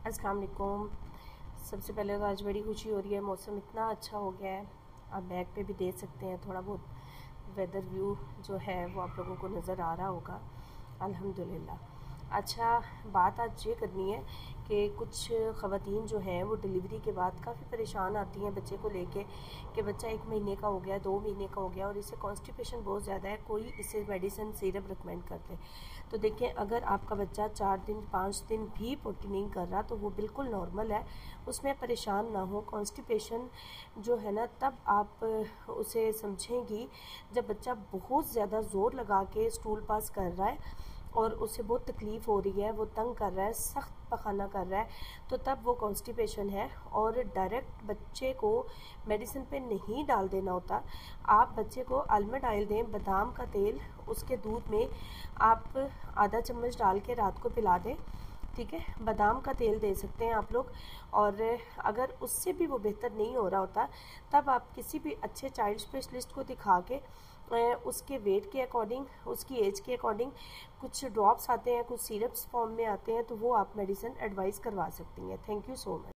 अस्सलाम वालेकुम। सबसे पहले तो आज बड़ी खुशी हो रही है, मौसम इतना अच्छा हो गया है। आप बैक पे भी देख सकते हैं, थोड़ा बहुत वेदर व्यू जो है वो आप लोगों को नज़र आ रहा होगा। अल्हम्दुलिल्लाह। अच्छा, बात आज ये करनी है कि कुछ ख़वातीन जो हैं वो डिलीवरी के बाद काफ़ी परेशान आती हैं बच्चे को लेके कि बच्चा 1 महीने का हो गया, 2 महीने का हो गया और इसे कॉन्स्टिपेशन बहुत ज़्यादा है, कोई इसे मेडिसिन सिरप रिकमेंड कर दे। तो देखें, अगर आपका बच्चा 4 दिन 5 दिन भी पोटी नहीं कर रहा तो वो बिल्कुल नॉर्मल है, उसमें परेशान ना हो। कॉन्स्टिपेशन जो है ना, तब आप उसे समझेंगी जब बच्चा बहुत ज़्यादा ज़ोर लगा के स्टूल पास कर रहा है और उसे बहुत तकलीफ़ हो रही है, वो तंग कर रहा है, सख्त पखाना कर रहा है, तो तब वो कॉन्स्टिपेशन है। और डायरेक्ट बच्चे को मेडिसिन पे नहीं डाल देना होता। आप बच्चे को आलमंड ऑयल दें, बादाम का तेल उसके दूध में आप आधा चम्मच डाल के रात को पिला दें, ठीक है। बादाम का तेल दे सकते हैं आप लोग। और अगर उससे भी वो बेहतर नहीं हो रहा होता तब आप किसी भी अच्छे चाइल्ड स्पेशलिस्ट को दिखा के उसके वेट के अकॉर्डिंग, उसकी एज के अकॉर्डिंग कुछ ड्रॉप्स आते हैं, कुछ सिरप्स फॉर्म में आते हैं, तो वो आप मेडिसिन एडवाइस करवा सकती हैं। Thank you so much.